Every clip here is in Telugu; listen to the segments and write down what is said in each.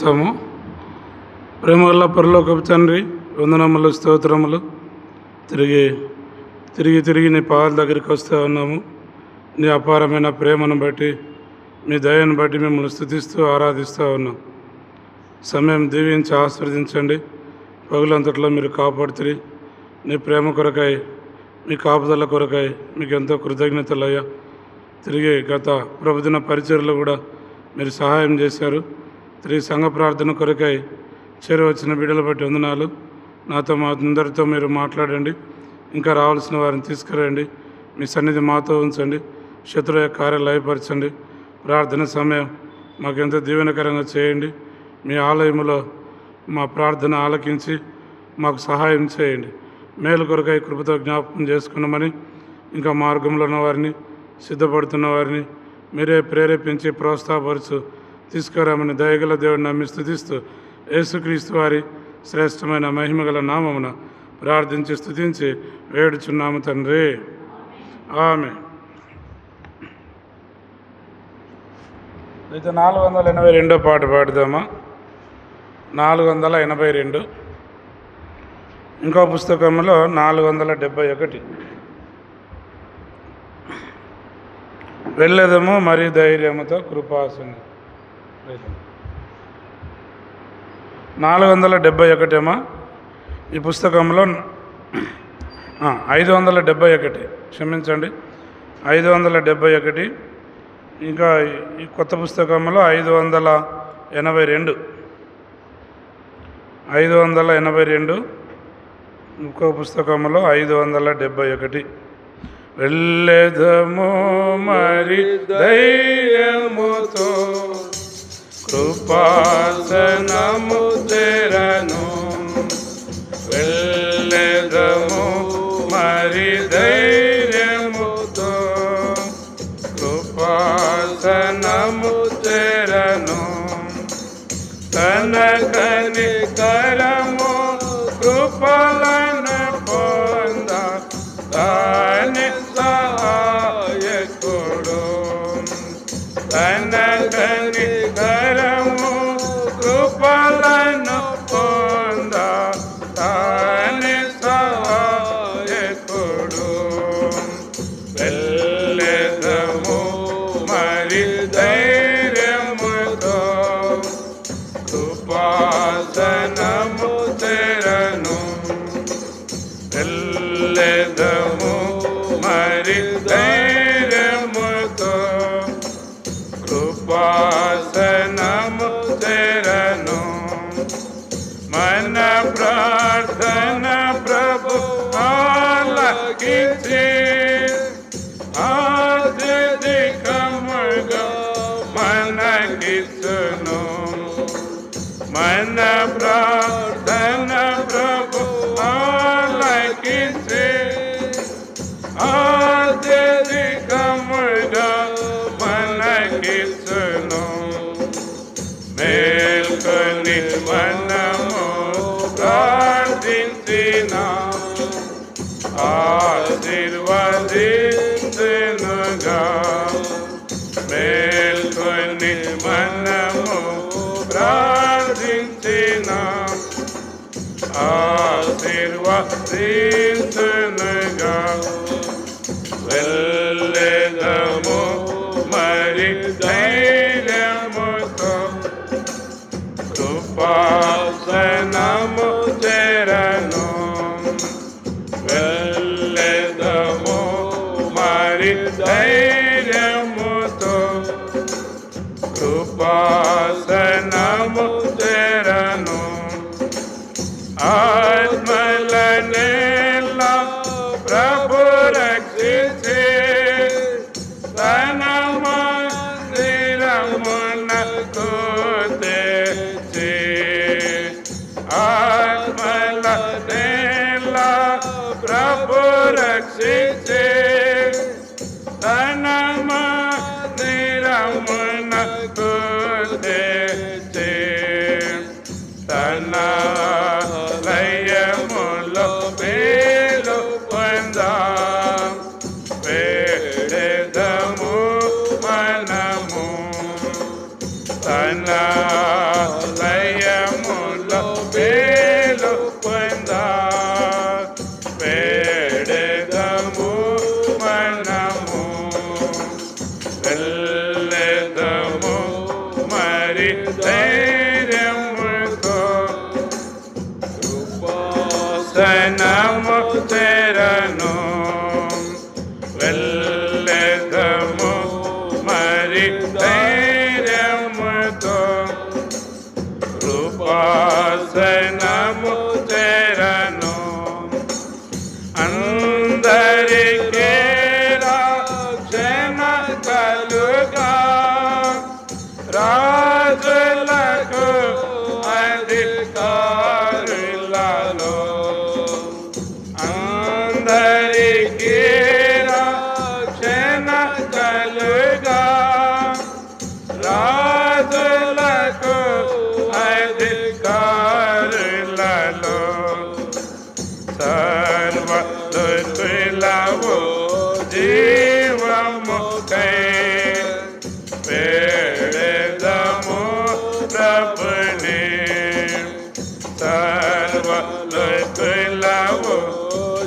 తాము ప్రేమగల పరలోకపు తండ్రి, వందనములు, స్తోత్రములు. తిరిగి నీ పాదాల దగ్గరికి వస్తూ ఉన్నాము. నీ అపారమైన ప్రేమను బట్టి, మీ దయను బట్టి మిమ్మల్ని స్తుతిస్తూ ఆరాధిస్తూ ఉన్నాం. సమయం దీవించి ఆస్వాదించండి. పగులంతట్లో మీరు కాపాడుతుంది. నీ ప్రేమ కొరకై, మీ కాపుదల కొరకై మీకు ఎంతో కృతజ్ఞతలయ్యా. తిరిగి గత ప్రభుదిన పరిచర్లు కూడా మీరు సహాయం చేశారు. తిరిగి సంఘ ప్రార్థన కొరకై చేరవచ్చిన బిడ్డలు బట్టి వందనాలు. నాతో మా అందరితో మీరు మాట్లాడండి. ఇంకా రావాల్సిన వారిని తీసుకురండి. మీ సన్నిధి మాతో ఉంచండి. శత్రువు యొక్క కార్యాలు లయపరచండి. ప్రార్థన సమయం మాకెంతో దీవెనకరంగా చేయండి. మీ ఆలయంలో మా ప్రార్థన ఆలకించి మాకు సహాయం చేయండి. మేలు కొరకై కృపతో జ్ఞాపకం చేసుకున్నామని, ఇంకా మార్గంలో ఉన్న వారిని, సిద్ధపడుతున్న వారిని మీరే ప్రేరేపించి ప్రోత్సాహపరచు తీసుకురామని దయగల దేవుడిని నమ్మి స్తుతిస్తూ యేసుక్రీస్తు వారి శ్రేష్టమైన మహిమగల నామమున ప్రార్థించి స్తుతించి వేడుచున్నాము తండ్రి. ఆమె. అయితే 482 పాట పాడుదామా? 482. ఇంకో పుస్తకంలో 471. వెళ్ళదము మరి ధైర్యముతో కృపాసనం. 471 ఈ పుస్తకంలో 571, క్షమించండి, 571. ఇంకా ఈ కొత్త పుస్తకంలో 582. 582. ఇంకో పుస్తకంలో 571. వెళ్ళెదము మరి ధైర్యముతో కృపాసనము తెరను. వెళ్ళెదము మరి ధైర్యముతో కృపాసనము తెరను. తన కనికరము కృపలను పొంద తానే సహాయకుడు. తన కనికరము కృపలను పొంద తానే సహాయకుడు. వెళ్ళెదము మరి ధైర్యముతో కృపాసనము తెరను. వెళ్ళెదము మరి ధైర్యముతో కృపాసనము తెరను. మన ప్రార్థన ప్రభు ఆలకించి అత్యధికముగా మనకిచ్చును. మన ప్రార్థన ప్రభు ఆలకించి అత్యధికముగా మనకిచ్చును. మేల్కొని మనము ప్రార్థించిన ఆశీర్వదించునుగా. మేల్కొని మనము ప్రార్థించిన ఆశీర్వదించునుగా. వెళ్ళెదము మరి ధైర్యముతో కృపాసనము తెరను. వెళ్ళెదము మరి ధైర్యముతో కృపాసనము తెరను. ఆత్మలనేలా ప్రభు రక్షించి తన మందిరమునకు తెచ్చి కృపాసనము చేరను. అందరికీ రక్షణ కలుగా, రాజులకు అధికారులలో అందరికీ రక్షణ కలుగా, రాజులకు అధికారులలో సర్వదుర్లభము జీవముకై వేడెదము ప్రభుని. సర్వదుర్లభము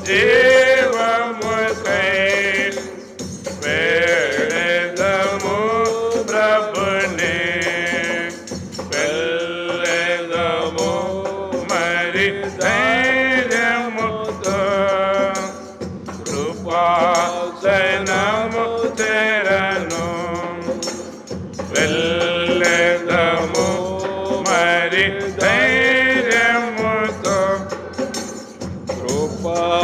జీవముకై వేడెదము ప్రభుని. వెళ్ళెదము మరి ధైర్యముతో, కృపాసనము చేరను. వెళ్ళెదము మరి ధైర్యముతో,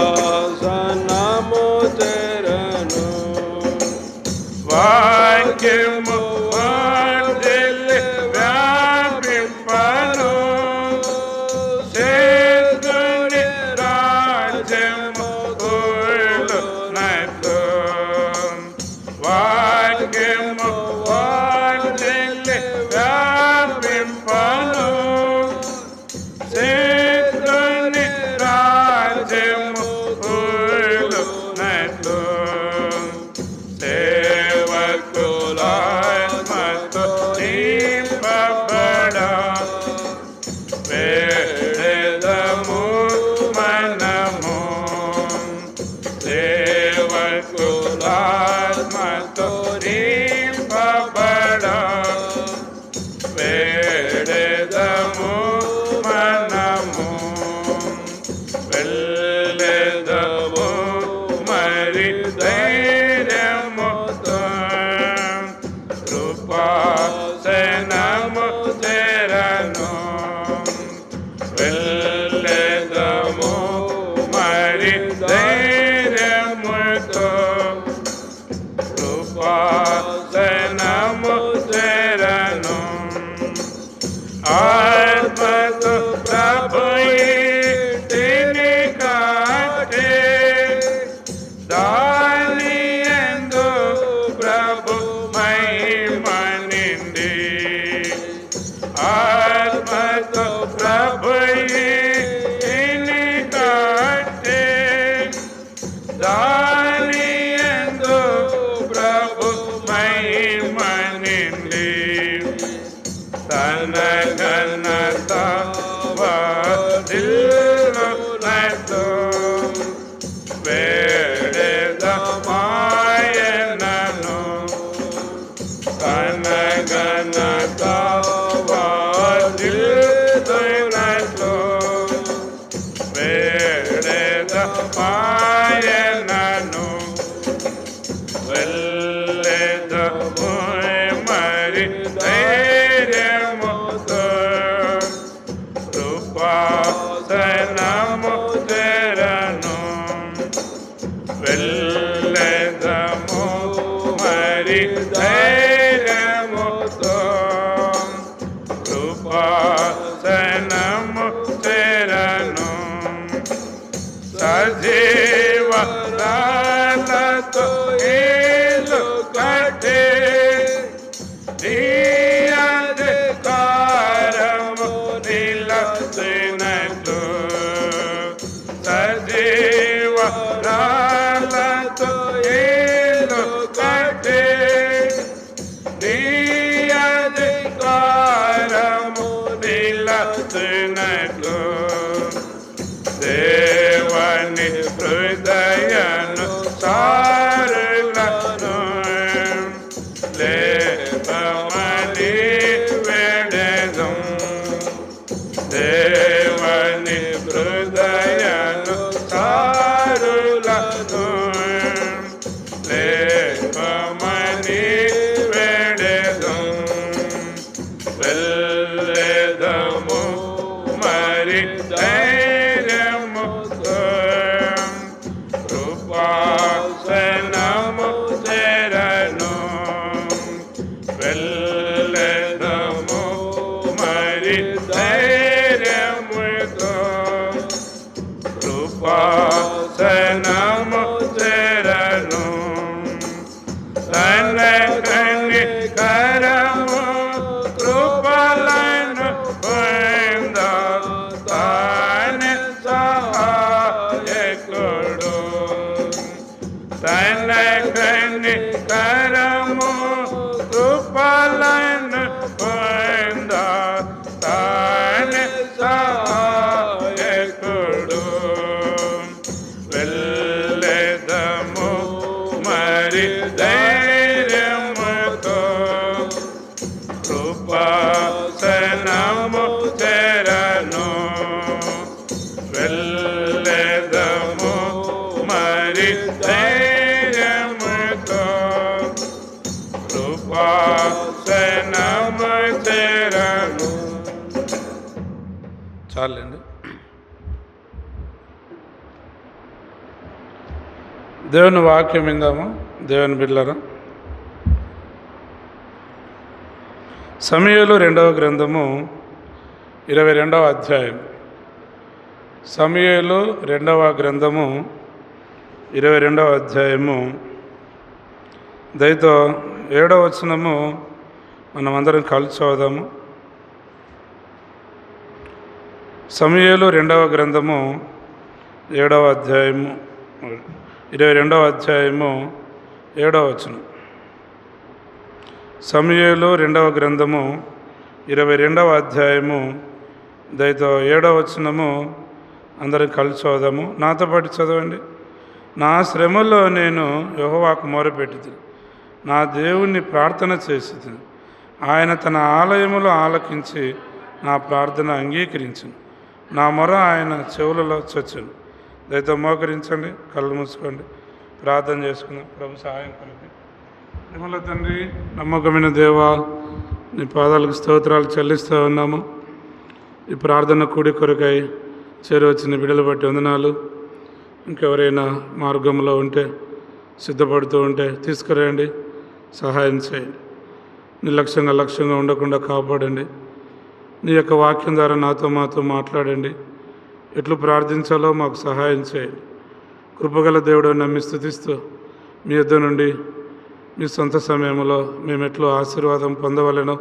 కృపాసనము చేరను. వాక్యము వర్ధిల్లి వ్యాపింపను, శేషుని రాజ్యము కూలునట్టు. వాక్యము వర్ధిల్లి వ్యాపింపను, శేషుని రాజ్యము కూలునట్టు. సేవకులాత్మతో నింపబడ వేడెదము మనము. సేవకులాత్మతో నింపబడ వేడెదము మనము. వెళ్ళెదము మరి ధైర్యముతో, కృపాసనము చేరను. వెళ్ళెదము మరి ధైర్యముతో, కృపాసనము చేరను. ఆత్మతో ప్రభు ఇంటిని కట్టి, దాని యందు ప్రభు మహిమ నిండి. ఆత్మతో ప్రభు ఇంటిని కట్టి, దాని యందు ప్రభు మహిమ నిండి. తన ఘనత వర్ధిల్లునట్టు వేడెదమాయనను. తన ఘనత వర్ధిల్లునట్టు వేడెదమాయనను. వెళ్ళెదము మరి ధైర్యముతో, కృపాసనము చేరను. వెళ్ళెదము మరి ధైర్యముతో, కృపాసనము చేరను. సజీవరాలతో ఇల్లు కట్టి, నీ అధికారము నిలచినట్టు. సజీవరాలతో ఇల్లు కట్టి, నీ అధికారము నిలచినట్టు. దేవుని హృదయను సారులను లేపమని వేడెదం. దేవుని హృదయను సారులను లేపమని వేడెదం. వెళ్ళెదము ధైర్యముతో కృపాసనము చేరను తన కనికరము కృపలను పొంద తానే సహాయకుడు తన కనికరము కృపలను పొంద తానే సహాయకుడు వెళ్ళెదము మరి ధైర్యముతో కృపాసనము చేరను వెళ్ళెదము మరి ధైర్యముతో కృపాసనము చేరను. చాలండి. దేవుని వాక్యం విందాము. దేవుని బిడ్డలారా, సమూయేలు 2వ గ్రంథము 22వ అధ్యాయం. సమూయేలు 2వ గ్రంథము 22వ అధ్యాయము దయతో 7వ వచనము మనమందరం కలిసి చదువుదాము. సమూయేలు 2వ గ్రంథము 7వ అధ్యాయము 22వ అధ్యాయము 7వ వచనం. సమూయేలు 2వ గ్రంథము 22వ అధ్యాయము దయతో 7వ వచనము అందరం కలిసి చదువుదాము. నాతో పాటు చదవండి. నా శ్రమలో నేను యెహోవాకు మొరపెట్టుదును, నా దేవుణ్ణి ప్రార్థన చేసిదును. ఆయన తన ఆలయములో ఆలకించి నా ప్రార్థన అంగీకరించును. నా మొర ఆయన చెవులలో చొచ్చును. దయతో మోకరించండి, కళ్ళు మూసుకోండి, ప్రార్థన చేసుకుందాం. ప్రభు సహాయం కలిగి. నిర్మల తండ్రి, నమ్మకమైన దేవా, నీ పాదాలకు స్తోత్రాలు చెల్లిస్తూ ఉన్నాము. ఈ ప్రార్థన కూడి కొరకై చేరవచ్చిన బిడ్డలు బట్టి వందనాలు. ఇంకెవరైనా మార్గంలో ఉంటే, సిద్ధపడుతూ ఉంటే తీసుకురండి, సహాయం చేయండి. లక్ష్యంగా ఉండకుండా కాపాడండి. నీ యొక్క వాక్యం ద్వారా మాతో మాట్లాడండి. ఎట్లు ప్రార్థించాలో మాకు సహాయం చేయండి. కృపగల దేవుడు నమ్మి స్తుతిస్తూ మీ యొద్ద నుండి మీ సొంత సమయంలో మేము ఎట్లు ఆశీర్వాదం పొందవలెనో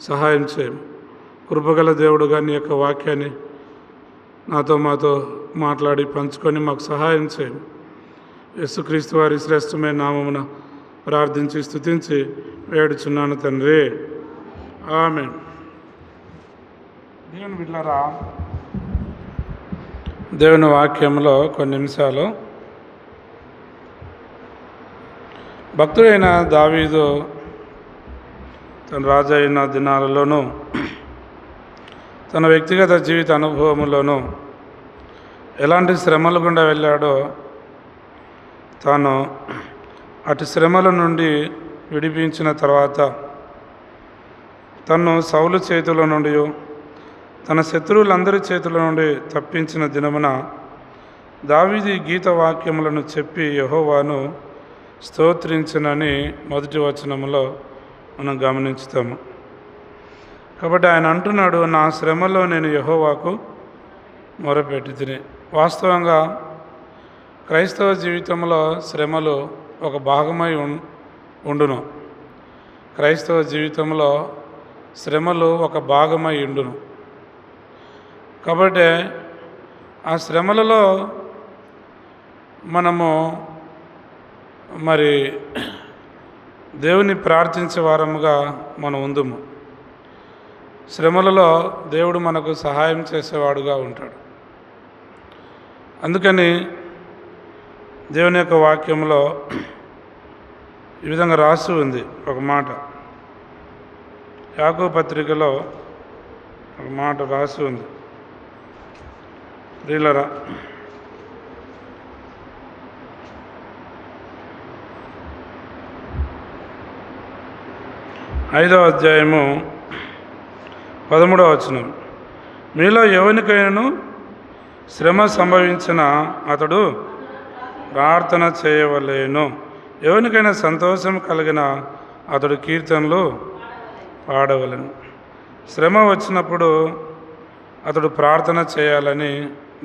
సహాయం చేయండి. కృపగల దేవుడుగా నీ యొక్క వాక్యాన్ని మాతో మాట్లాడి పంచుకొని మాకు సహాయం చేయండి. యేసుక్రీస్తు వారి శ్రేష్టమైన నామమున ప్రార్థించి స్తుతించి వేడుచున్నాను తండ్రి, ఆమేన్. దేవుని బిడ్డలారా, దేవుని వాక్యంలో కొన్ని నిమిషాలు భక్తుడైన దావీదు తన రాజు అయిన దినాలలోనూ తన వ్యక్తిగత జీవిత అనుభవంలోనూ ఎలాంటి శ్రమల గుండా వెళ్ళాడో, తాను అటు శ్రమల నుండి విడిపించిన తర్వాత తను సౌలు చేతుల నుండి తన శత్రువులందరి చేతుల నుండి తప్పించిన దినమున దావీదు గీత వాక్యములను చెప్పి యెహోవాను స్తోత్రించునని మొదటి వచనములో మనం గమనించుతాము. కాబట్టి ఆయన అంటున్నాడు, నా శ్రమలో నేను యెహోవాకు మొరపెట్టి తిని. వాస్తవంగా క్రైస్తవ జీవితంలో శ్రమలు ఒక భాగమై ఉండును. క్రైస్తవ జీవితంలో శ్రమలు ఒక భాగమై ఉండును. కాబట్టి ఆ శ్రమలలో మనము మరి దేవుని ప్రార్థించే వారముగా మనం ఉందుము. శ్రమలలో దేవుడు మనకు సహాయం చేసేవాడుగా ఉంటాడు. అందుకని దేవుని యొక్క వాక్యంలో ఈ విధంగా రాసి ఉంది ఒక మాట. యాకోబు పత్రికలో ఒక మాట రాసి ఉంది. ప్రియులారా, 5వ అధ్యాయము 13వ వచనం. మీలో ఎవరికైనాను శ్రమ సంభవించిన అతడు ప్రార్థన చేయవలేను. ఎవరికైనా సంతోషం కలిగిన అతడు కీర్తనలు పాడవలను. శ్రమ వచ్చినప్పుడు అతడు ప్రార్థన చేయాలని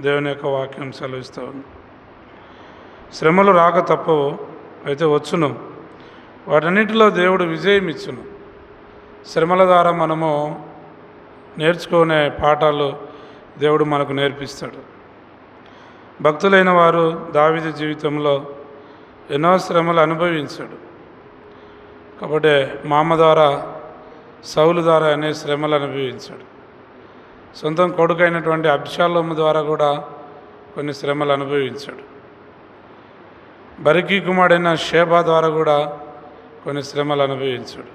దేవుని యొక్క వాక్యం సెలవిస్తూ ఉంది. శ్రమలు రాక తప్పవు, అయితే వచ్చును. వాటన్నిటిలో దేవుడు విజయం ఇచ్చును. శ్రమల ద్వారా మనము నేర్చుకునే పాఠాలు దేవుడు మనకు నేర్పిస్తాడు. భక్తులైన వారు దావీదు జీవితంలో ఎన్నో శ్రమలు అనుభవించాడు. కాబట్టి మామ ద్వారా, సౌలు ద్వారా అనే శ్రమలు అనుభవించాడు. సొంతం కొడుకైనటువంటి అబ్షాలోము ద్వారా కూడా కొన్ని శ్రమలు అనుభవించాడు. బరికి కుమారుడైన షేబా ద్వారా కూడా కొన్ని శ్రమలు అనుభవించాడు.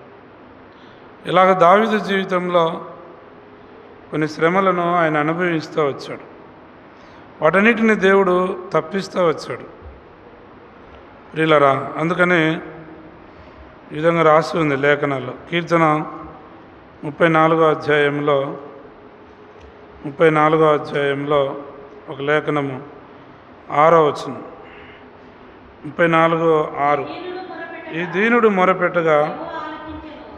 ఇలాగ దావీదు జీవితంలో కొన్ని శ్రమలను ఆయన అనుభవిస్తూ వచ్చాడు. వాటన్నిటిని దేవుడు తప్పిస్తూ వచ్చాడు. ప్రియులరా, అందుకని ఈ విధంగా రాసి ఉంది లేఖనాల్లో. కీర్తన 34వ అధ్యాయంలో ఒక లేఖనము 6వ వచనం, 34:6. ఈ దీనుడు మొరపెట్టగా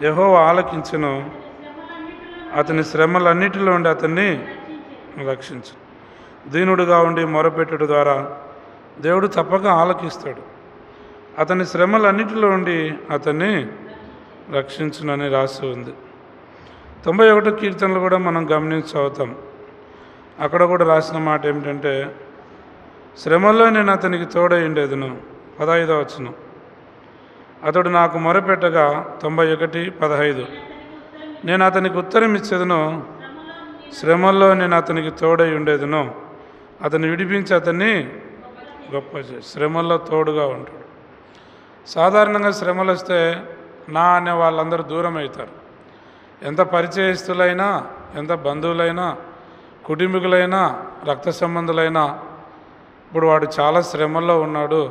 యెహోవా ఆలకించెను, అతని శ్రమలన్నిటిలో ఉండి అతన్ని రక్షించు. దీనుడుగా ఉండి మొరపెట్టుట ద్వారా దేవుడు తప్పక ఆలకిస్తాడు. అతని శ్రమలన్నిటిలో ఉండి అతన్ని రక్షించునని రాసి ఉంది. 91 కీర్తనలు కూడా మనం గమనించి చదువుతాం. అక్కడ కూడా రాసిన మాట ఏమిటంటే, శ్రమల్లో నేను అతనికి తోడై ఉండేదును. 15వ వచనం, అతడు నాకు మొరపెట్టగా 91:15, నేను అతనికి ఉత్తరం ఇచ్చేదను, శ్రమల్లో నేను అతనికి తోడై ఉండేదును, అతన్ని విడిపించి అతన్ని గొప్ప చేసి. శ్రమల్లో తోడుగా ఉంటాడు. సాధారణంగా శ్రమలు వస్తే నా అనే వాళ్ళందరూ దూరం అవుతారు. ఎంత పరిచయస్తులైనా, ఎంత బంధువులైనా, కుటుంబీకులైనా, రక్త సంబంధులైనా, ఇప్పుడు వాడు చాలా శ్రమల్లో ఉన్నాడు,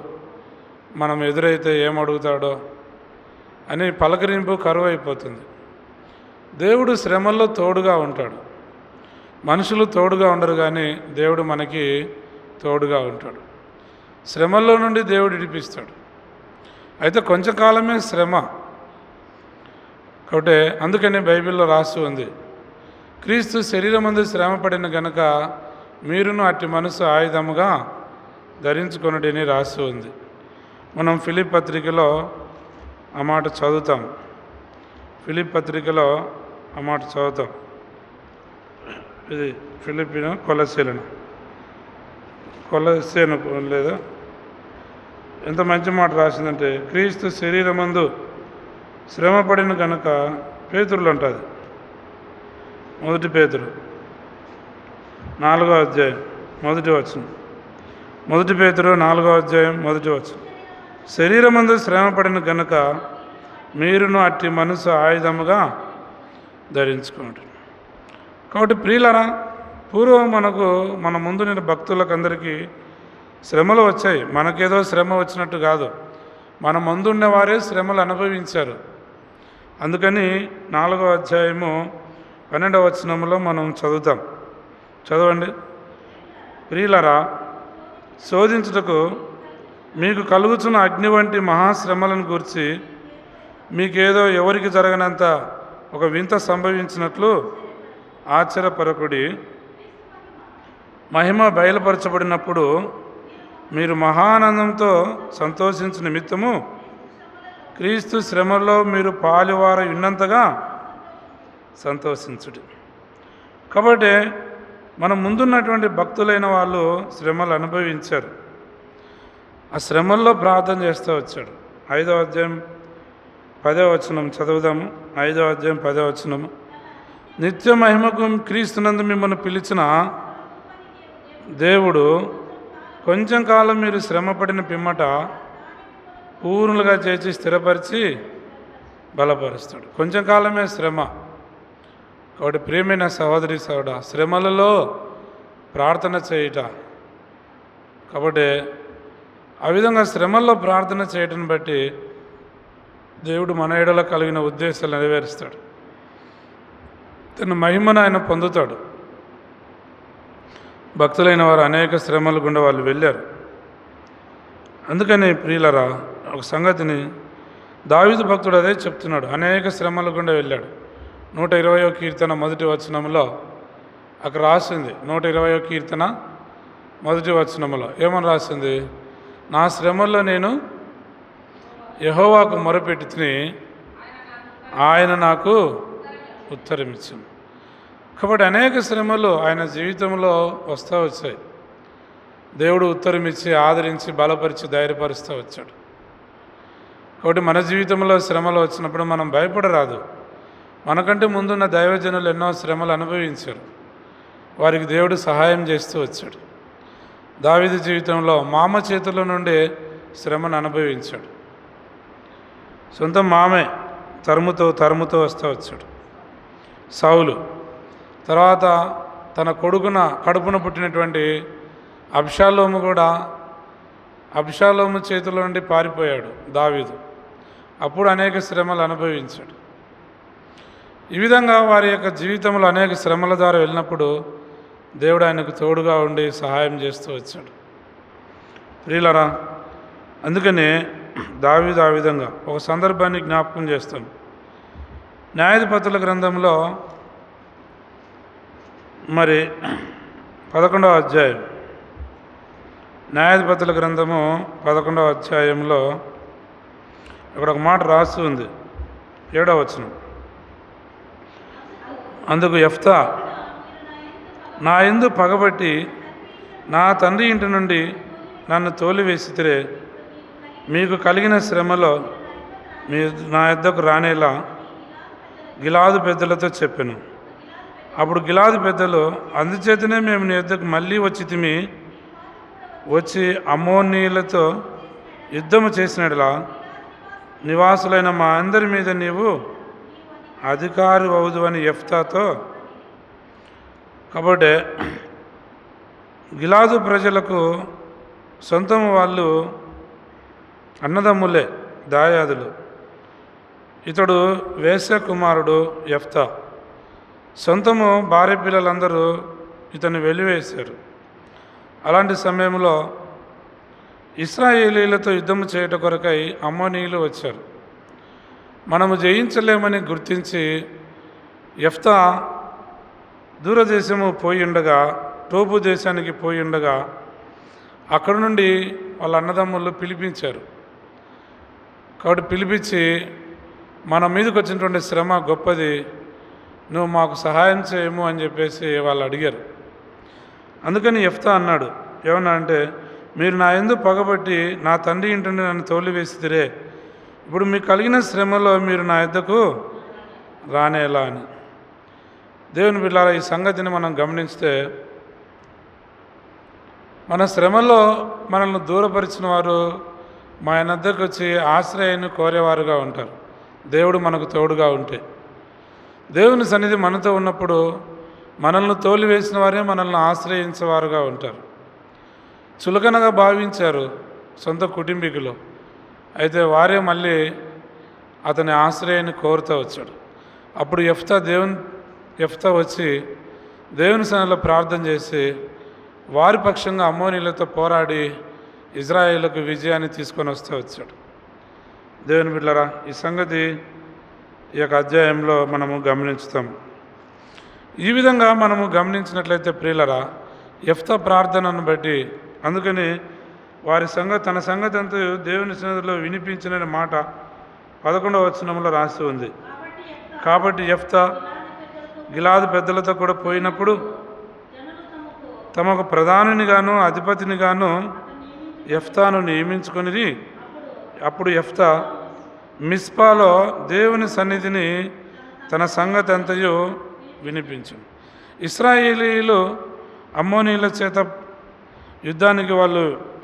మనం ఎదురైతే ఏమడుగుతాడో అని పలకరింపు కరువు అయిపోతుంది. దేవుడు శ్రమల్లో తోడుగా ఉంటాడు. మనుషులు తోడుగా ఉండరు, కానీ దేవుడు మనకి తోడుగా ఉంటాడు. శ్రమల్లో నుండి దేవుడు విడిపిస్తాడు. అయితే కొంచెం కాలమే శ్రమ. కాబట్టి అందుకని బైబిల్లో రాసి ఉంది, క్రీస్తు శరీరమందు శ్రమ పడిన గనుక మీరును అట్టి మనసు ఆయుధముగా ధరించుకొనుడని రాసి ఉంది. మనం ఫిలిప్ పత్రికలో ఆ మాట చదువుతాం. ఫిలిప్ పత్రికలో ఆ మాట చదువుతాం. ఇది ఫిలిపిన కొలసేను లేదా ఎంత మంచి మాట రాసిందంటే, క్రీస్తు శరీరమందు శ్రమ పడిన కనుక పేతురులు అంటుంది. 1 పేతురు 4వ అధ్యాయం 1వ వచనం. 1 పేతురు 4వ అధ్యాయం 1వ వచనం, శరీరమందు శ్రమ పడిన కనుక మీరును అట్టి మనసు ఆయుధముగా ధరించుకోండి. కాబట్టి ప్రియులరా, పూర్వం మన ముందు నేను భక్తులకు అందరికీ శ్రమలు వచ్చాయి. మనకేదో శ్రమ వచ్చినట్టు కాదు, మన ముందున్న వారే శ్రమలు అనుభవించారు. అందుకని 4వ అధ్యాయము 12వ వచనంలో మనం చదువుతాం. చదవండి. ప్రియులరా, శోధించుటకు మీకు కలుగుతున్న అగ్ని వంటి మహాశ్రమలను గూర్చి మీకేదో ఎవరికి జరగనంత ఒక వింత సంభవించినట్లు ఆశ్చర్యపరకుడి. మహిమ బయలుపరచబడినప్పుడు మీరు మహానందంతో సంతోషించిన నిమిత్తము క్రీస్తు శ్రమల్లో మీరు పాలువారు ఉన్నంతగా సంతోషించుడి. కాబట్టి మనం ముందున్నటువంటి భక్తులైన వాళ్ళు శ్రమలు అనుభవించారు. ఆ శ్రమల్లో ప్రార్థన చేస్తూ వచ్చాడు. 5వ అధ్యాయం 10వ వచనం చదువుదాము. 5వ అధ్యాయం 10వ వచనము, నిత్య మహిమకు క్రీస్తునందు మిమ్మల్ని పిలిచిన దేవుడు కొంచెం కాలం మీరు శ్రమపడిన పిమ్మట పూర్ణులుగా చేసి స్థిరపరిచి బలపరుస్తాడు. కొంచెం కాలమే శ్రమ. కాబట్టి ప్రియమైన సహోదరి సోదరుడా, శ్రమలలో ప్రార్థన చేయుట. కాబట్టి ఆ విధంగా శ్రమల్లో ప్రార్థన చేయటం బట్టి దేవుడు మన ఎడల కలిగిన ఉద్దేశాలు నెరవేరుస్తాడు. తన మహిమను ఆయన పొందుతాడు. భక్తులైన వారు అనేక శ్రమల గుండా వాళ్ళు వెళ్ళారు. అందుకని ప్రియులరా, ఒక సంగతిని దావీదు భక్తుడు అదే చెప్తున్నాడు. అనేక శ్రమల గుండా వెళ్ళాడు. 120వ కీర్తన మొదటి వచనంలో అక్కడ రాసింది. 120వ కీర్తన మొదటి వచనంలో ఏమని రాసింది? నా శ్రమల్లో నేను యెహోవాకు మొరపెట్టి తిని ఆయన నాకు ఉత్తరం ఇచ్చాను. కాబట్టి అనేక శ్రమలు ఆయన జీవితంలో వస్తూ వచ్చాయి. దేవుడు ఉత్తరం ఇచ్చి ఆదరించి బలపరిచి ధైర్యపరుస్తూ వచ్చాడు. కాబట్టి మన జీవితంలో శ్రమలు వచ్చినప్పుడు మనం భయపడరాదు. మనకంటే ముందున్న దైవజనులు ఎన్నో శ్రమలు అనుభవించారు. వారికి దేవుడు సహాయం చేస్తూ వచ్చాడు. దావీదు జీవితంలో మామ చేతుల నుండి శ్రమను అనుభవించాడు. సొంత మామే తరుముతో వస్తూ వచ్చాడు. సౌలు తర్వాత తన కడుపున పుట్టినటువంటి అబ్షాలోము కూడా అబ్షాలోము చేతుల నుండి పారిపోయాడు దావీదు. అప్పుడు అనేక శ్రమలు అనుభవించాడు. ఈ విధంగా వారి యొక్క జీవితంలో అనేక శ్రమల ద్వారా వెళ్ళినప్పుడు దేవుడు ఆయనకు తోడుగా ఉండి సహాయం చేస్తూ వచ్చాడు. ప్రియులరా, అందుకనే దావీదు ఆ విధంగా ఒక సందర్భాన్ని జ్ఞాపకం చేస్తాను. న్యాయాధిపతుల గ్రంథంలో మరి 11వ అధ్యాయం, న్యాయాధిపతుల గ్రంథము 11వ అధ్యాయంలో ఇక్కడ ఒక మాట రాసి ఉంది. 7వ వచనం. అందుకు యెఫ్తా, నా యందు పగబట్టి నా తండ్రి ఇంటి నుండి నన్ను తోలివేసితిరే, మీకు కలిగిన శ్రమలో మీరు నా యొద్దకు రానేలా గిలాదు పెద్దలతో చెప్పాను. అప్పుడు గిలాదు పెద్దలు, అందుచేతనే మేము నీ యొద్దకు మళ్ళీ వచ్చి అమ్మోనీయులతో యుద్ధము చేసినట్లా నివాసులైన మా అందరి మీద నీవు అధికారి అవుదు అని యెఫ్తాతో. కాబట్టి గిలాదు ప్రజలకు సొంతము వాళ్ళు అన్నదమ్ములే, దాయాదులు. ఇతడు వేశ్య కుమారుడు యెఫ్తా. సొంతము భార్య పిల్లలందరూ ఇతన్ని వెలివేశారు. అలాంటి సమయంలో ఇశ్రాయేలీలతో యుద్ధము చేయట కొరకై అమ్మోనీయులు వచ్చారు. మనము జయించలేమని గుర్తించి యెఫ్తా దూరదేశము పోయి ఉండగా, టోబు దేశానికి పోయి ఉండగా అక్కడ నుండి వాళ్ళ అన్నదమ్ములు పిలిపించారు. కాబట్టి పిలిపించి మన మీదకి వచ్చినటువంటి శ్రమ గొప్పది, నువ్వు మాకు సహాయం చేయము అని చెప్పేసి వాళ్ళు అడిగారు. అందుకని యెఫ్తా అన్నాడు, ఏమన్నా అంటే, మీరు నా యందు పగబట్టి నా తండ్రి ఇంటి నుండి నన్ను తోలివేసితిరే, ఇప్పుడు మీకు కలిగిన శ్రమలో మీరు నా యొద్దకు రానేలా అని. దేవుని బిడ్డలారా, ఈ సంగతిని మనం గమనిస్తే మన శ్రమలో మనల్ని దూరపరిచిన వారు మా ఆయన వద్దకు వచ్చి ఆశ్రయాన్ని కోరేవారుగా ఉంటారు. దేవుడు మనకు తోడుగా ఉంటే, దేవుని సన్నిధి మనతో ఉన్నప్పుడు మనల్ని తోలివేసిన వారే మనల్ని ఆశ్రయించేవారుగా ఉంటారు. చులకనగా భావించారు సొంత కుటుంబీకులు, అయితే వారే మళ్ళీ అతని ఆశ్రయాన్ని కోరుతూ వచ్చాడు. అప్పుడు యెఫ్తా వచ్చి దేవుని సన్నిధిలో ప్రార్థన చేసి వారి పక్షంగా అమ్మోనీయులతో పోరాడి ఇజ్రాయేలుకు విజయాన్ని తీసుకొని వస్తూ వచ్చాడు. దేవుని బిడ్డలారా, ఈ సంగతి ఈ యొక్క అధ్యాయంలో మనము గమనించుతాం. ఈ విధంగా మనము గమనించినట్లయితే ప్రియులరా, యెఫ్తా ప్రార్థనను బట్టి, అందుకని తన సంగతి అంతా దేవుని సన్నిధిలో వినిపించిన మాట 11వ వచనంలో రాసి ఉంది. కాబట్టి యెఫ్తా గిలాదు పెద్దలతో కూడా పోయినప్పుడు తమకు ప్రధానినిగాను అధిపతినిగాను యెఫ్తాను నియమించుకొనిది. అప్పుడు యెఫ్తా మిస్పాలో దేవుని సన్నిధిని తన సంగతి అంతయు వినిపించు. ఇశ్రాయేలీయులు అమ్మోనీయుల చేత యుద్ధానికి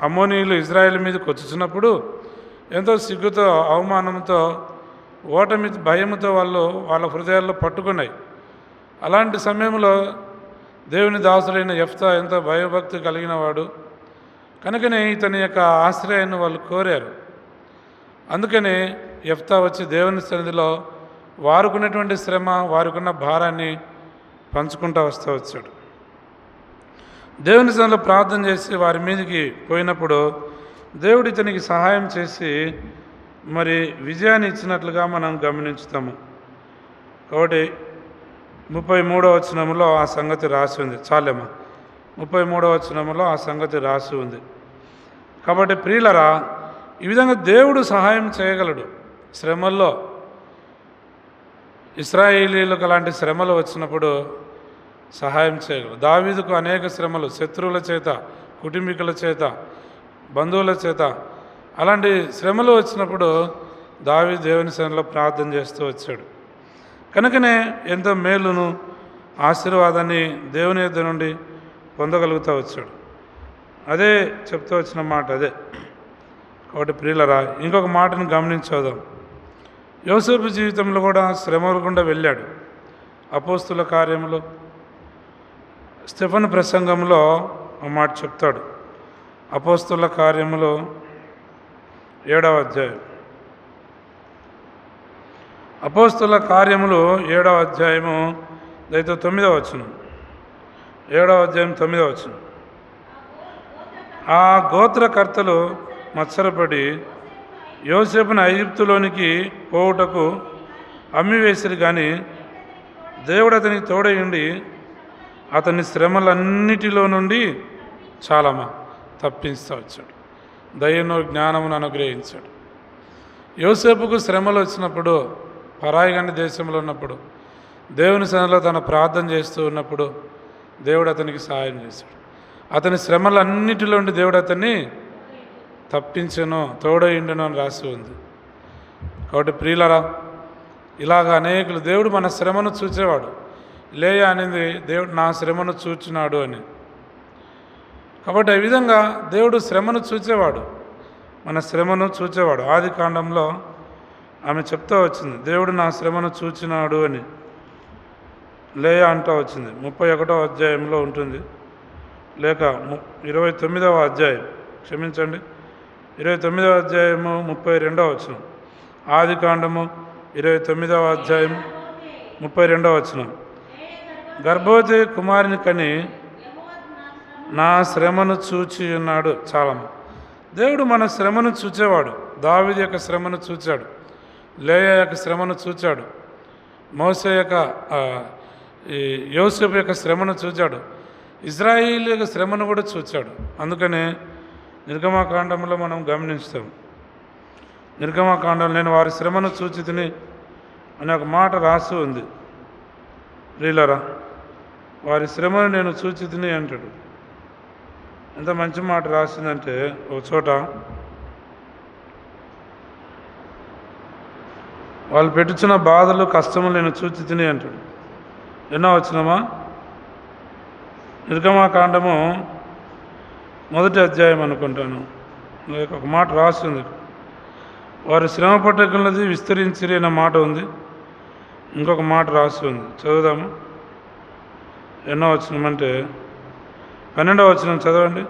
అమ్మోనీయులు ఇజ్రాయేల్ మీదకి వచ్చుచున్నప్పుడు ఎంతో సిగ్గుతో, అవమానంతో, ఓటమి భయముతో వాళ్ళ హృదయాల్లో పట్టుకున్నాయి. అలాంటి సమయంలో దేవుని దాసుడైన యెఫ్తా ఎంతో భయభక్తి కలిగిన వాడు కనుకనే ఇతని యొక్క ఆశ్రయాన్ని వాళ్ళు కోరారు. అందుకనే యెఫ్తా వచ్చి దేవుని సన్నిధిలో వారుకున్నటువంటి శ్రమ, వారికున్న భారాన్ని పంచుకుంటూ వస్తూ వచ్చాడు. దేవుని సన్నిధిలో ప్రార్థన చేసి వారి మీదకి పోయినప్పుడు దేవుడు ఇతనికి సహాయం చేసి మరి విజయాన్ని ఇచ్చినట్లుగా మనం గమనించుతాము. కాబట్టి 33వ వచనంలో ఆ సంగతి రాసి ఉంది. చాలేమ్మా. 33వ వచనంలో ఆ సంగతి రాసి ఉంది. కాబట్టి ప్రియులరా, ఈ విధంగా దేవుడు సహాయం చేయగలడు. శ్రమల్లో ఇశ్రాయేలీలకు అలాంటి శ్రమలు వచ్చినప్పుడు సహాయం చేయగలడు. దావీదుకు అనేక శ్రమలు శత్రువుల చేత, కుటుంబీకుల చేత, బంధువుల చేత అలాంటి శ్రమలు వచ్చినప్పుడు దావీదు దేవుని సన్నిధిలో ప్రార్థన చేస్తూ వచ్చాడు. కనుకనే ఎంతో మేలును ఆశీర్వాదాన్ని దేవుని యొద్ద నుండి పొందగలుగుతూ వచ్చాడు. అదే చెప్తూ వచ్చిన మాట అదే. కాబట్టి ప్రియులరా, ఇంకొక మాటను గమనించోదాం. యోసేపు జీవితంలో కూడా శ్రమల గుండా వెళ్ళాడు. అపోస్తుల కార్యములో స్టెఫెను ప్రసంగంలో ఒక మాట చెప్తాడు. అపోస్తుల కార్యములో 7వ అధ్యాయం. అపోస్తుల కార్యములు 7వ అధ్యాయము దయతో 9వ వచనం. 7వ అధ్యాయం 9వ వచనం. ఆ గోత్రకర్తలు మత్సరపడి యోసేపును ఐగుప్తులోనికి పోవుటకు అమ్మివేసిరి, కానీ దేవుడు అతనికి తోడై ఉండి అతని శ్రమలన్నిటిలో నుండి చాలామా తప్పిస్తూ వచ్చాడు. దయను జ్ఞానమును అనుగ్రహించాడు. యోసేపుకు శ్రమలు వచ్చినప్పుడు, పరాయిగండి దేశంలో ఉన్నప్పుడు, దేవుని సన్నిధిలో తన ప్రార్థన చేస్తూ ఉన్నప్పుడు దేవుడు అతనికి సహాయం చేశాడు. అతని శ్రమలన్నిటిలో నుండి దేవుడు అతన్ని తప్పించను, తోడయిండును అని రాసి ఉంది. కాబట్టి ప్రియులరా, ఇలాగ అనేకులు దేవుడు మన శ్రమను చూచేవాడు. లేయా అనేది దేవుడు నా శ్రమను చూచినాడు అని. కాబట్టి ఈ విధంగా దేవుడు శ్రమను చూచేవాడు, మన శ్రమను చూచేవాడు. ఆది కాండంలో ఆమె చెప్తూ వచ్చింది, దేవుడు నా శ్రమను చూచినాడు అని లేయా అంటూ వచ్చింది. 31వ అధ్యాయంలో ఉంటుంది, లేక 29వ అధ్యాయం, క్షమించండి, 29వ అధ్యాయము 32వ వచనం. ఆది కాండము 29వ అధ్యాయం 32వ వచనం. గర్భవతి కుమారుని కని నా శ్రమను చూచి ఉన్నాడు. చాలా దేవుడు మన శ్రమను చూచేవాడు. దావీదు యొక్క శ్రమను చూచాడు, లేయా యొక్క శ్రమను చూచాడు, మోసే యొక్క యోసేపు యొక్క శ్రమను చూచాడు, ఇజ్రాయిల్ యొక్క శ్రమను కూడా చూచాడు. అందుకనే నిర్గమాకాండంలో మనం గమనిస్తాం. నిర్గమాకాండంలో నేను వారి శ్రమను చూచి తిని అనే ఒక మాట రాసి ఉంది. ప్రియులరా, వారి శ్రమను నేను చూచి తిని అంటాడు. ఎంత మంచి మాట రాసిందంటే, ఒక చోట వాళ్ళు పెట్టుచున్న బాధలు కష్టములు నేను చూచి తిని అంటాడు. ఎన్నో వచ్చినామా? నిర్గమాకాండము 1వ అధ్యాయం అనుకుంటాను, ఒక మాట రాసింది. వారు శ్రమ పట్టకున్నది విస్తరించిరి అన్న మాట ఉంది. ఇంకొక మాట రాసి ఉంది, చదువుదాము. ఎన్నో వచనమంటే 12వ వచనం చదవండి.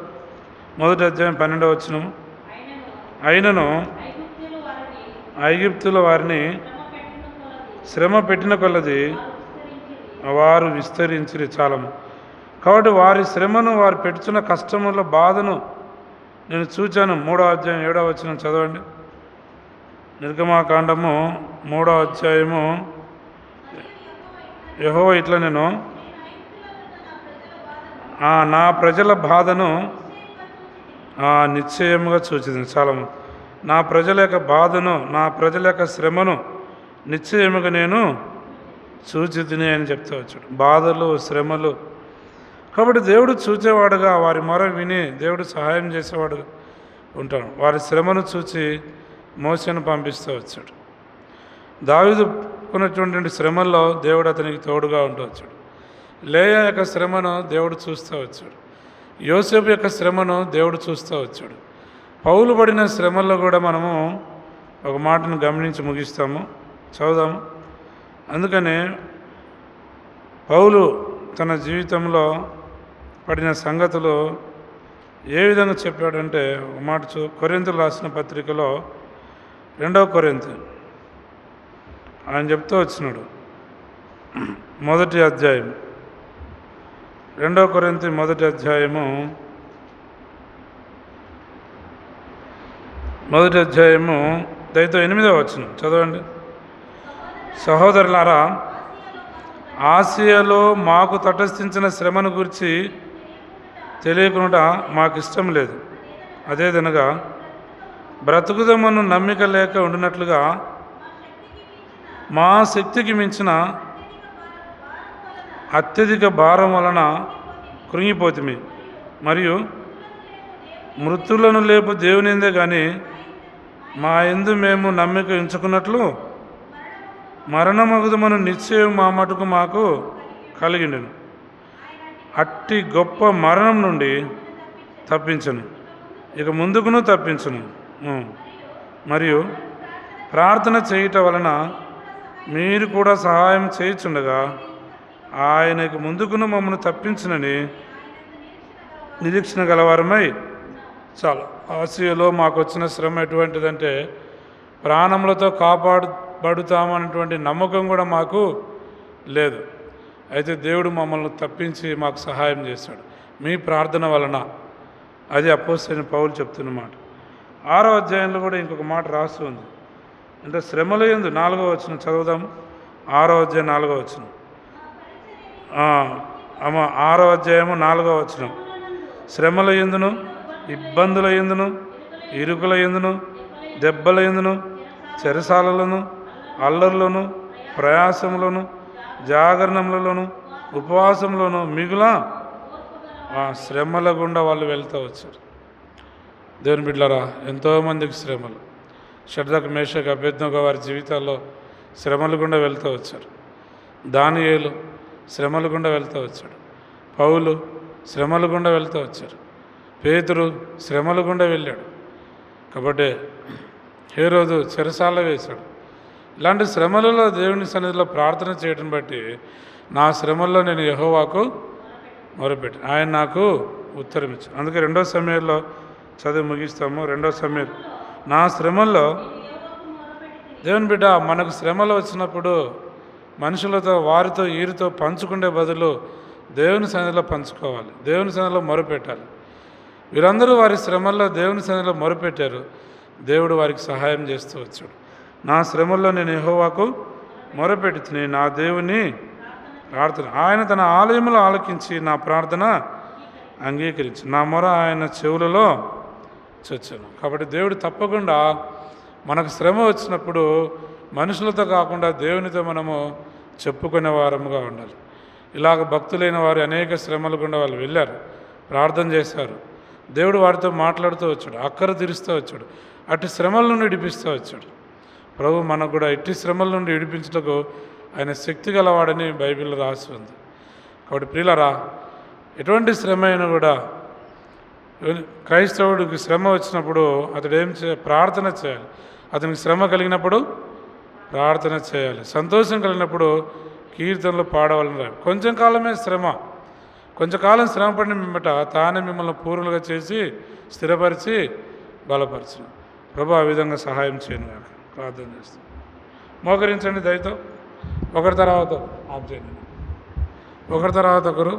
1వ అధ్యాయం 12వ వచనం. అయినను ఐగుప్తుల వారిని శ్రమ పెట్టిన కొలది వారు విస్తరించిరి. చాలము. కాబట్టి వారి శ్రమను, వారు పెట్టుచున్న కష్టముల బాధను నేను చూచాను. 3వ అధ్యాయం 7వ వచనం చదవండి. నిర్గమాకాండము 3వ అధ్యాయము. యెహోవా ఇట్లా నేను నా ప్రజల బాధను నిశ్చయముగా చూచింది. చాలా నా ప్రజల యొక్క బాధను, నా ప్రజల యొక్క శ్రమను నిశ్చయముగా నేను చూచితిని అని చెప్తూ వచ్చాడు. బాధలు, శ్రమలు. కాబట్టి దేవుడు చూచేవాడుగా, వారి మొర విని దేవుడు సహాయం చేసేవాడుగా ఉంటాడు. వారి శ్రమను చూచి మోషేను పంపిస్తూ వచ్చాడు. దావీదు కొన్నటువంటి శ్రమల్లో దేవుడు అతనికి తోడుగా ఉంటూ వచ్చాడు. లేయా యొక్క శ్రమను దేవుడు చూస్తూ వచ్చాడు. యోసేపు యొక్క శ్రమను దేవుడు చూస్తూ వచ్చాడు. పౌలు పడిన శ్రమల్లో కూడా మనము ఒక మాటను గమనించి ముగిస్తాము, చదువుదాము. అందుకనే పౌలు తన జీవితంలో పడిన సంగతులు ఏ విధంగా చెప్పాడంటే, ఒక మాట కొరింథీయులకు రాసిన పత్రికలో 2వ కొరింథీ ఆయన చెప్తూ వచ్చినాడు. 1వ అధ్యాయం, 2వ కొరింథీ 1వ అధ్యాయము 1వ అధ్యాయము దయతో 8వ వచనం చదవండి. సహోదరులారా, ఆసియాలో మాకు తటస్థించిన శ్రమను గురించి తెలియకుండా మాకు ఇష్టం లేదు. అదేదనగా బ్రతుకుదమను నమ్మిక లేక ఉండినట్లుగా మా శక్తికి మించిన అత్యధిక భారం వలన కృంగిపోతిమి. మరియు మృతులను లేపు దేవునిందే కానీ మా యందు మేము నమ్మిక ఉంచుకున్నట్లు మరణమగుదమను నిశ్చయం మా మటుకు మాకు కలిగిండెను. అట్టి గొప్ప మరణం నుండి తప్పించను, ఇక ముందుకును తప్పించను. మరియు ప్రార్థన చేయుట వలన మీరు కూడా సహాయం చేయుచుండగా ఆయనకు ముందుకును మమ్మల్ని తప్పించునని నిరీక్షణ గలవారమై చాలా. ఆసియాలో మాకు వచ్చిన శ్రమ ఎటువంటిదంటే ప్రాణములతో కాపాడబడుతామన్నటువంటి నమ్మకం కూడా మాకు లేదు. అయితే దేవుడు మమ్మల్ని తప్పించి మాకు సహాయం చేశాడు మీ ప్రార్థన వలన. అది అపోస్తలుడైన పౌలు చెప్తున్నమాట. 6వ అధ్యాయంలో కూడా ఇంకొక మాట రాస్తూ ఉంది. అంటే శ్రమల యందు 4వ వచనం చదువుదాము. 6వ అధ్యాయం 4వ వచనం. 6వ అధ్యాయము 4వ వచనం. శ్రమల యందును, ఇబ్బందుల యందును, ఇరుకుల యందును, దెబ్బల యందును, చెరసాలలోను, అల్లర్లోను, ప్రయాసములను, జాగరణములలోను, ఉపవాసంలోను మిగుల శ్రమల గుండా వాళ్ళు వెళ్తూ వచ్చారు. దేవుని బిడ్డలారా, ఎంతోమందికి శ్రమలు. షడ్రక్, మేషక్, అబేద్నెగో వారి జీవితాల్లో శ్రమలు గుండా వెళ్తూ వచ్చారు. దానియేలు శ్రమలు గుండా వెళ్తూ వచ్చాడు. పౌలు శ్రమలు గుండా వెళ్తూ వచ్చారు. పేతురు శ్రమలు గుండా వెళ్ళాడు. కాబట్టి హేరోదు చెరసాల వేశాడు. ఇలాంటి శ్రమలలో దేవుని సన్నిధిలో ప్రార్థన చేయడం బట్టి నా శ్రమల్లో నేను యెహోవాకు మొరపెట్టి ఆయన నాకు ఉత్తరం ఇచ్చాడు. అందుకే 2వ సమయంలో చదివి ముగిస్తాము. 2వ సమయం. నా శ్రమల్లో దేవుని బిడ్డ మనకు శ్రమలు వచ్చినప్పుడు మనుషులతో, వారితో, వీరితో పంచుకునే బదులు దేవుని సన్నిధిలో పంచుకోవాలి, దేవుని సన్నిధిలో మొరపెట్టాలి. వీరందరూ వారి శ్రమల్లో దేవుని సన్నిధిలో మొరపెట్టారు. దేవుడు వారికి సహాయం చేస్తూ వచ్చాడు. నా శ్రమల్లో నేను యెహోవాకు మొరపెట్టి నా దేవుని ప్రార్థన ఆయన తన ఆలయంలో ఆలకించి నా ప్రార్థన అంగీకరించి నా మొర ఆయన చెవులలో చొచ్చాను. కాబట్టి దేవుడు తప్పకుండా మనకు శ్రమ వచ్చినప్పుడు మనుషులతో కాకుండా దేవునితో మనము చెప్పుకునే వారముగా ఉండాలి. ఇలాగ భక్తులైన వారు అనేక శ్రమలు గుండా వాళ్ళు వెళ్ళారు, ప్రార్థన చేశారు. దేవుడు వారితో మాట్లాడుతూ వచ్చాడు, అక్కర తీరుస్తూ వచ్చాడు, అటు శ్రమల నుండి విడిపిస్తూ వచ్చాడు. ప్రభు మనకు కూడా ఇట్టి శ్రమల నుండి విడిపించుటకు ఆయన శక్తి గలవాడని బైబిల్లో రాసి ఉంది. కాబట్టి ప్రియులారా, ఎటువంటి శ్రమ అయినా కూడా క్రైస్తవుడికి శ్రమ వచ్చినప్పుడు అతడు ఏం ప్రార్థన చేయాలి. అతనికి శ్రమ కలిగినప్పుడు ప్రార్థన చేయాలి. సంతోషం కలిగినప్పుడు కీర్తనలు పాడవాలని రాదు. కొంచెం కాలమే శ్రమ, కొంచెంకాలం శ్రమ పడిన మిమ్మట తానే మిమ్మల్ని పూర్వులుగా చేసి స్థిరపరిచి బలపరచను. ప్రభు ఆ విధంగా సహాయం చేయను కాక ప్రార్థన చేస్తాం. మోకరించండి దయతో. ఒకరి తర్వాత ఆప్ చేయండి, ఒకరి తర్వాత ఒకరు.